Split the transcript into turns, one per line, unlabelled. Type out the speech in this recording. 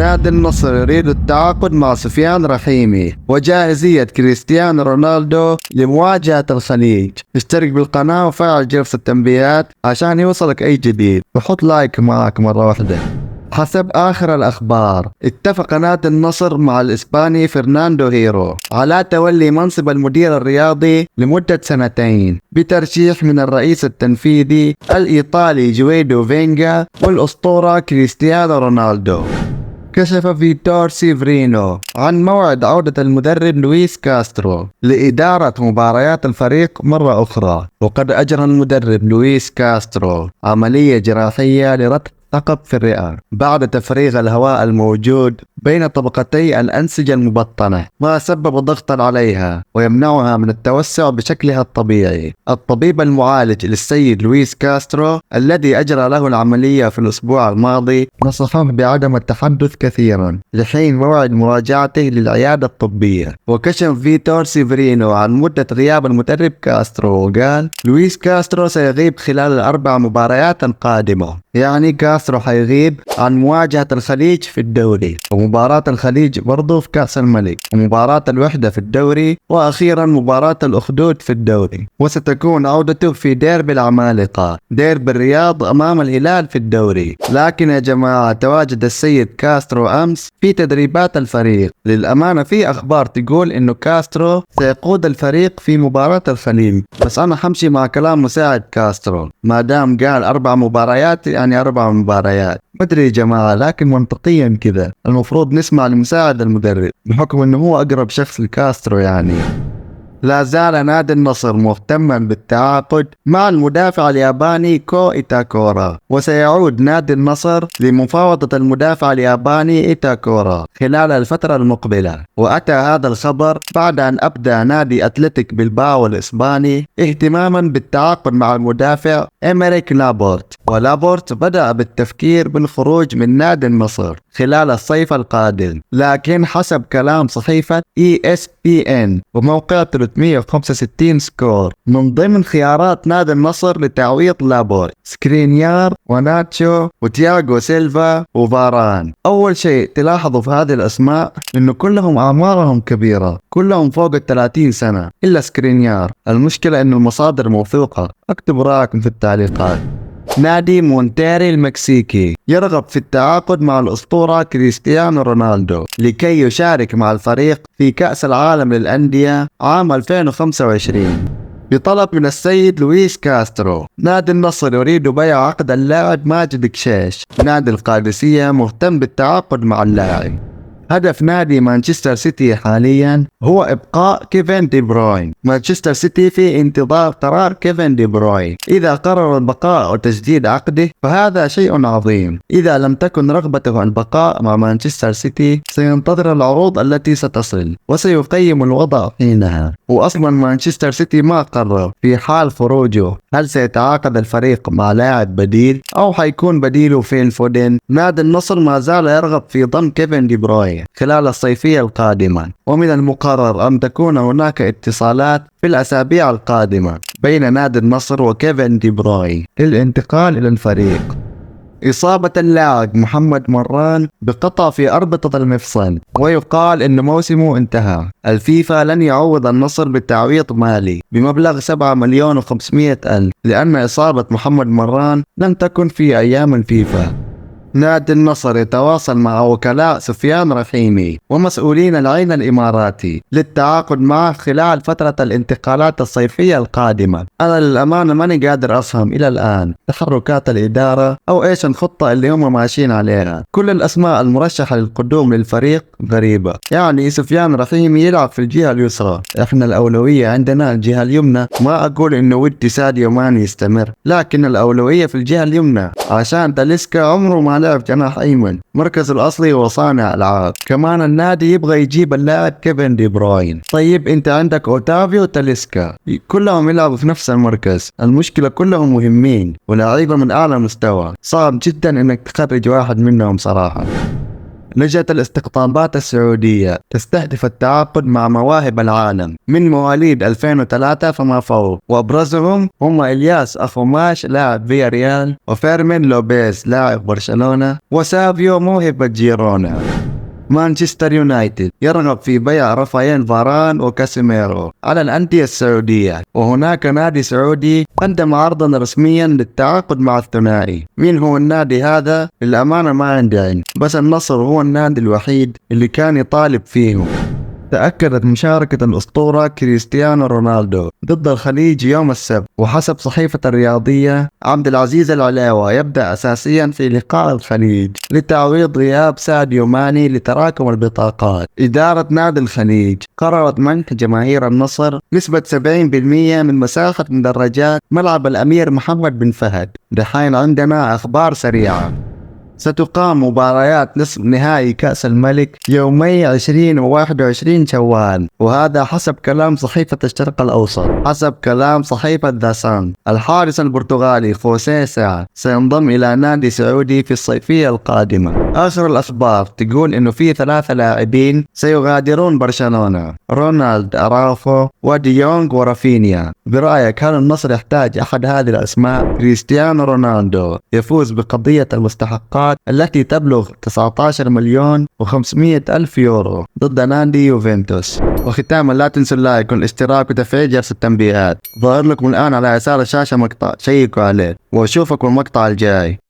نادي النصر يريد التعاقد مع سفيان رحيمي وجاهزية كريستيانو رونالدو لمواجهة الخليج. اشترك بالقناة وفعل جرس التنبيهات عشان يوصلك أي جديد، وحط لايك معاك مرة واحدة. حسب آخر الأخبار، اتفق نادي النصر مع الإسباني فرناندو هيرو على تولي منصب المدير الرياضي لمدة 2 بترشيح من الرئيس التنفيذي الإيطالي جويدو فينغا والأسطورة كريستيانو رونالدو. كشف فيتور سيفرينو عن موعد عودة المدرب لويس كاسترو لإدارة مباريات الفريق مرة أخرى، وقد أجرى المدرب لويس كاسترو عملية جراحية لربط ثقب في الرئة بعد تفريغ الهواء الموجود بين طبقتي الأنسجة المبطنة، ما سبب ضغطا عليها ويمنعها من التوسع بشكلها الطبيعي. الطبيب المعالج للسيد لويس كاسترو الذي أجرى له العملية في الأسبوع الماضي نصحه بعدم التحدث كثيرا لحين موعد مراجعته للعيادة الطبية. وكشف فيتور سيفرينو عن مدة غياب المدرب كاسترو وقال: لويس كاسترو سيغيب خلال 4 مباريات قادمة، يعني كاسترو حيغيب عن مواجهة الخليج في الدوري، ومباراة الخليج برضو في كأس الملك، ومباراة الوحدة في الدوري، وأخيرا مباراة الأخدود في الدوري. وستكون عودته في ديربي العمالقة، ديربي الرياض أمام الهلال في الدوري. لكن يا جماعة، تواجد السيد كاسترو أمس في تدريبات الفريق. للأمانة في أخبار تقول إنه كاسترو سيقود الفريق في مباراة الخليج، بس أنا حمشي مع كلام مساعد كاسترو، ما دام قال 4 مباريات يعني 4 مباريات. مدري يا جماعة، لكن منطقيا كذا المفروض نسمع لمساعد المدرب بحكم انه هو اقرب شخص لكاسترو يعني. لا زال نادي النصر مهتما بالتعاقد مع المدافع الياباني كو إيتاكورا، وسيعود نادي النصر لمفاوضة المدافع الياباني إيتاكورا خلال الفترة المقبلة. وأتى هذا الخبر بعد أن أبدى نادي أتلتيك بلباو الإسباني اهتماما بالتعاقد مع المدافع إمريك لابورت، ولابورت بدأ بالتفكير بالخروج من نادي النصر خلال الصيف القادم. لكن حسب كلام صحيفة ESPN وموقع 365 سكور، من ضمن خيارات نادي النصر لتعويض لابورت سكرينيار وناتشو وتياغو سيلفا وفاران. أول شيء تلاحظوا في هذه الأسماء إنه كلهم أعمارهم كبيرة، كلهم فوق 30 سنة إلا سكرينيار. المشكلة إنه المصادر موثوقة. اكتبوا رأيكم في التعليقات. نادي مونتيري المكسيكي يرغب في التعاقد مع الأسطورة كريستيانو رونالدو لكي يشارك مع الفريق في كأس العالم للأندية عام 2025 بطلب من السيد لويس كاسترو. نادي النصر يريد بيع عقد اللاعب ماجد كشيش. نادي القادسية مهتم بالتعاقد مع اللاعب. هدف نادي مانشستر سيتي حاليا هو إبقاء كيفن دي بروين. مانشستر سيتي في انتظار قرار كيفن دي بروين. إذا قرر البقاء وتجديد عقده فهذا شيء عظيم. إذا لم تكن رغبته البقاء مع مانشستر سيتي سينتظر العروض التي ستصل وسيقيم الوضع حينها. وأصلا مانشستر سيتي ما قرر في حال خروجه هل سيتعاقد الفريق مع لاعب بديل أو حيكون بديله فيل فودن. نادي النصر ما زال يرغب في ضم كيفن دي بروين خلال الصيفية القادمة، ومن المقرر أن تكون هناك اتصالات في الأسابيع القادمة بين نادي النصر وكيفن دي بروين للانتقال إلى الفريق. إصابة اللاعب محمد مران بقطع في أربطة المفصل، ويقال أن موسمه انتهى. الفيفا لن يعوض النصر بتعويض مالي بمبلغ 7,500,000 لأن إصابة محمد مران لم تكن في أيام الفيفا. نادي النصر يتواصل مع وكلاء سفيان رحيمي ومسؤولين العين الإماراتي للتعاقد معه خلال فترة الانتقالات الصيفية القادمة. أنا للأمانة ماني قادر أفهم إلى الآن تحركات الإدارة أو إيش الخطة اللي هم ماشيين عليها. كل الأسماء المرشحة للقدوم للفريق غريبة. يعني سفيان رحيمي يلعب في الجهة اليسرى، إحنا الأولوية عندنا الجهة اليمنى. ما أقول إنه ودي ساديو ماني يستمر، لكن الأولوية في الجهة اليمنى عشان تاليسكا عمره ما لعب جناح أيمن، مركزه الأصلي هو صانع ألعاب. كمان النادي يبغى يجيب اللاعب كيفن دي بروين. طيب أنت عندك أوتافيو وتاليسكا كلهم يلعبوا في نفس المركز. المشكلة كلهم مهمين ولاعيبة من أعلى مستوى، صعب جدا إنك تخرج واحد منهم صراحة. نجت الاستقطابات السعودية تستهدف التعاقد مع مواهب العالم من مواليد 2003 فما فوق، وأبرزهم هم إلياس أخوماش لاعب فياريال، وفيرمين لوبيز لاعب برشلونة، وسافيو موهبة جيرونا. مانشستر يونايتد يرغب في بيع رافائيل فاران وكاسيميرو على الأندية السعودية، وهناك نادي سعودي قدم عرضا رسميا للتعاقد مع الثنائي. مين هو النادي هذا؟ للأمانة ما عندي علم، بس النصر هو النادي الوحيد اللي كان يطالب فيه. تأكدت مشاركة الأسطورة كريستيانو رونالدو ضد الخليج يوم السبت، وحسب صحيفة الرياضية عبد العزيز العلاوة يبدأ أساسيا في لقاء الخليج لتعويض غياب ساديو ماني لتراكم البطاقات. إدارة نادي الخليج قررت منح جماهير النصر نسبة 70% من مساحة مدرجات ملعب الأمير محمد بن فهد. دحين عندنا أخبار سريعة. ستقام مباريات نصف نهائي كأس الملك يومي 20 و 21 شوال، وهذا حسب كلام صحيفة الشرق الأوسط. حسب كلام صحيفة ذا سان، الحارس البرتغالي خوسيه سا سينضم إلى نادي سعودي في الصيفية القادمة. آخر الأخبار تقول إنه في 3 لاعبين سيغادرون برشلونة: رونالد أراوخو وديونغ ورافينيا. برأيك هل النصر يحتاج أحد هذه الأسماء؟ كريستيانو رونالدو يفوز بقضية المستحقات التي تبلغ 19 مليون و500 ألف يورو ضد نادي يوفنتوس. وختاما لا تنسوا اللايك والاشتراك وتفعيل جرس التنبيهات. ظاهر لكم الآن على يسار الشاشة مقطع، شيكوا عليه، وأشوفكم المقطع الجاي.